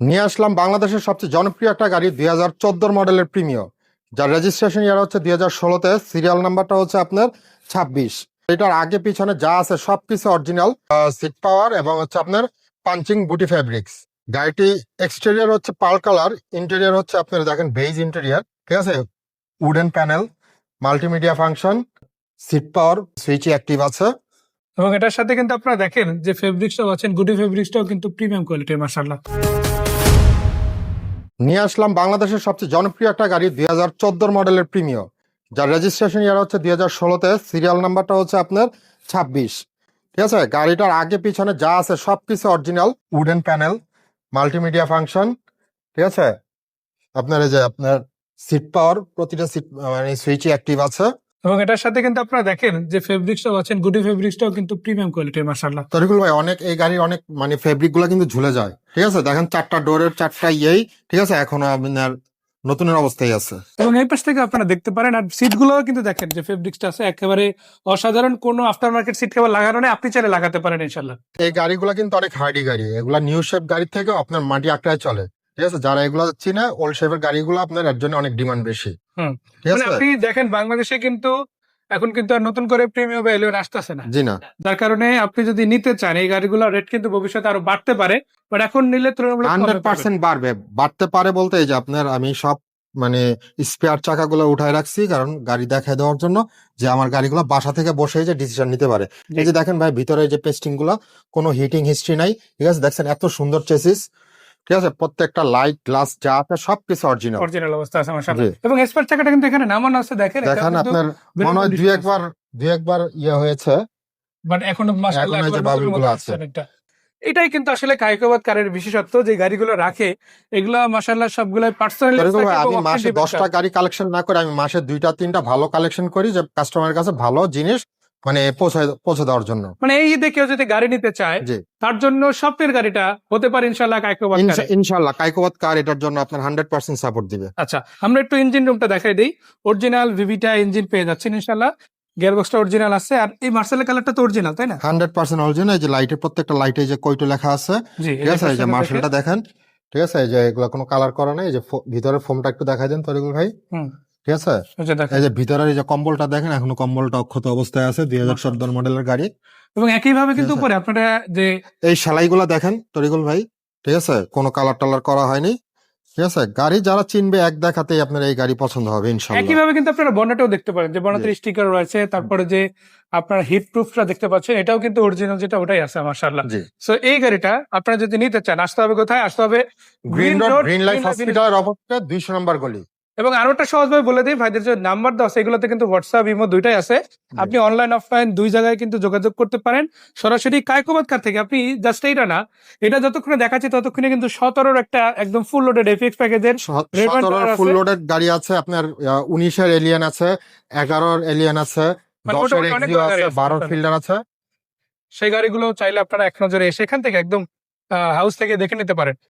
নিয়ে আসলাম বাংলাদেশের সবচেয়ে জনপ্রিয় একটা গাড়ি 2014 মডেলের প্রিমিও, যার রেজিস্ট্রেশন ইয়ার হচ্ছে 2016-তে, সিরিয়াল নাম্বারটা হচ্ছে আপনার 26। এটার আগে পিছনে যা আছে সবকিছু অরিজিনাল, সিট পাওয়ার এবং হচ্ছে আপনার পাঞ্চিং বুটি ফেব্রিক্স। গাড়িটি এক্সটেরিয়র হচ্ছে পার্ল কালার, ইন্টেরিয়র হচ্ছে আপনার দেখেন বেজ ইন্টেরিয়র, ঠিক আছে। Wooden panel, multimedia function, seat power, switch active আছে। এবং এটার সাথে কিন্তু আপনারা দেখেন যে ফেব্রিক্সটাও আছেন, গুডি ফেব্রিক্সটাও কিন্তু প্রিমিয়াম কোয়ালিটির, মাশাআল্লাহ। নিয়ে আসলাম বাংলাদেশের সবচেয়ে জনপ্রিয় একটা গাড়ি 2014 মডেলের প্রিমিও, যার রেজিস্ট্রেশন ইয়ার হচ্ছে 2016-তে, সিরিয়াল নাম্বারটা হচ্ছে আপনার 26। ঠিক আছে, গাড়িটার আগে পিছনে যা আছে সবকিছু original, wooden panel, multimedia function, ঠিক আছে। আপনার এই যে আপনার সিট পাওয়ার, প্রতিটা সিট মানে সুইচই অ্যাক্টিভ আছে। এবং এটার সাথে কিন্তু আপনারা দেখেন যে ফেব্রিক্সটাও আছেন, গুডি ফেব্রিক্সটাও কিন্তু প্রিমিয়াম কোয়ালিটির, মাশাআল্লাহ। তরিকুল ভাই, অনেক এই গাড়ির অনেক মানে ফেব্রিক গুলো কিন্তু ঝুলে যায়, ঠিক আছে। দেখেন চারটা ডোরের চারটা ইয়েই, ঠিক আছে, এখনো আপনার নতুনের অবস্থায় আছে। এবং এই পাশ থেকে আপনারা দেখতে পারেন, আর সিট গুলো কিন্তু দেখেন যে ফেব্রিক্সটা আছে একেবারে অসাধারণ, কোনো আফটার মার্কেট সিট কেবল লাগানো নেই, আপনি চাইলে লাগাতে পারেন ইনশাল্লাহ। এই গাড়িগুলো কিন্তু অনেক হার্ডি গাড়ি, এগুলা নিউ শেপ গাড়ির থেকে আপনার মাটি আঁকড়ায় চলে, ঠিক আছে। যারা এগুলো চিনে, ওল্ড শেপের গাড়িগুলো আপনার এর জন্য অনেক ডিমান্ড বেশি, হুম, ঠিক মানে আছে। আপনি দেখেন বাংলাদেশে কিন্তু এখন কিন্তু আর নতুন করে প্রিমিয়াম বা এলিয়ন আসতেছে না, জি না, যার কারণে আপনি যদি নিতে চান এই গাড়িগুলোর রেট কিন্তু ভবিষ্যতে আরো বাড়তে পারে, বাট এখন নিলে তুলনামূলক কমে পাবেন। 100% বাড়বে, বাড়তে পারে বলতে এই যে আপনার আমি সব মানে স্পেয়ার চাকাগুলো উঠায় রাখছি, কারণ গাড়ি দেখায় দেওয়ার জন্য, যে আমার গাড়িগুলো বাসা থেকে বসে যে ডিসিশন নিতে পারে। এই যে দেখেন ভাই, ভিতরে যে পেস্টিং গুলা, কোনো হিটিং হিস্ট্রি নাই, ঠিক আছে। দেখছেন এত সুন্দর চেসিস, ঠিক আছে। প্রত্যেকটা লাইট গ্লাস যা আছে সবকিছু অরিজিনাল, অরিজিনাল অবস্থা আছে মাশাআল্লাহ। এবং এসপার চাকাটা কিন্তু এখানে নামানো আছে, দেখেন দেখেন আপনার মনে হয় দুই একবার ইয়ে হয়েছে, বাট এখনো মাশাআল্লাহ এখন এই যে একবার নতুন বাবুল মতো গুলো আসছে আছে। অনেকটা। এটাই কিন্তু আসলে কাইকোবাদ কারের বিশেষত্ব, যে গাড়িগুলো রাখে এগুলা মাশাআল্লাহ সবগুলাই পার্সোনালি তরিকুল ভাই, আমি মাসে 10টা গাড়ি কালেকশন না করে আমি মাসে 2-3টা ভালো কালেকশন করি, যে কাস্টমারের কাছে ভালো জিনিস মানে পৌঁছে দেওয়ার জন্য। মানে এই ঈদে কেউ যদি গাড়ি নিতে চায় জি, তার জন্য স্বপ্নের গাড়িটা হতে পারে ইনশাআল্লাহ কাইকোবাদ কারে। ইনশাল্লাহ কাইকোবাদ কার এটার জন্য আপনার 100% সাপোর্ট দিবে। আচ্ছা, আমরা একটু ইঞ্জিন রুমটা দেখাই দিই। অরিজিনাল ভিভিটা ইঞ্জিন পেয়ে যাচ্ছেন ইনশাআল্লাহ, গিয়ারবক্সটা অরিজিনাল আছে, আর এই মার্সেলের কালারটা তো অরিজিনাল, তাই না? 100% অরিজিনাল। এই যে লাইটের প্রত্যেকটা লাইটে যে কয়টো লেখা আছে, জি, ঠিক আছে। এই যে মার্শালটা দেখেন, ঠিক আছে। এই যে এগুলা কোনো কালার করা নাই। এই যে ভিতরের ফোমটা একটু দেখাই দেন তরিকুল ভাই, হুম, ঠিক আছে। দেখেন। এই যে ভিতরের এই যে কম্বলটা দেখেন, এখনো কম্বলটা অক্ষত অবস্থায় আছে, 2014 মডেলের গাড়ি। এবং একইভাবে কিন্তু ঠিক আছে। উপরে আপনারা যে এই সেলাইগুলা দেখেন তরিকুল ভাই, ঠিক আছে, কোনো কালার টালার করা হয়নি, ঠিক আছে। গাড়ি যারা চিনবে এক দেখাতেই আপনার এই গাড়ি পছন্দ হবে ইনশাল্লাহ। একইভাবে কিন্তু আপনারা বনেটেও দেখতে পারেন যে বনেটের স্টিকার রয়েছে, তারপরে যে আপনার হিট প্রুফটা দেখতে পাচ্ছেন, এটাও কিন্তু অরিজিনাল, যেটা ওটাই আছে মাশাআল্লাহ। জি, সো এই গাড়িটা আপনারা যদি নিতে চান, আসতে হবে কোথায়? আসতে হবে green road, green life Green Life হসপিটালের অপোজিটে 200 নম্বর গলি। এবং আরো একটা সহজভাবে বলে দিই, ভাইদের যে নাম্বার দেওয়া আছে এগুলোতে কিন্তু হোয়াটসঅ্যাপ, ইমো দুইটাই আছে। আপনি অনলাইন অফলাইন দুই জায়গায় কিন্তু যোগাযোগ করতে পারেন। সরাসরি কাইকোবাদ কার থেকে আপনি জাস্ট এইটা না, এটা যতক্ষণে দেখাচ্ছি ততক্ষণে কিন্তু 17-র একটা একদম ফুল লোডেড এফএক্স প্যাকেজের 17 ফুল লোডেড গাড়ি আছে আপনার, 19-এর এলিয়ান আছে, 11-র এলিয়ান আছে, মানে 10-এর মোটামুটি এক্সিও অনেকগুলো গাড়ি আছে, আছে 12-র আপনার। ফিল্ডার আছে। সেই গাড়িগুলো চাইলে আপনারা এক নজরে এসে এখান থেকে একদম হাউস থেকে দেখে নিতে পারেন।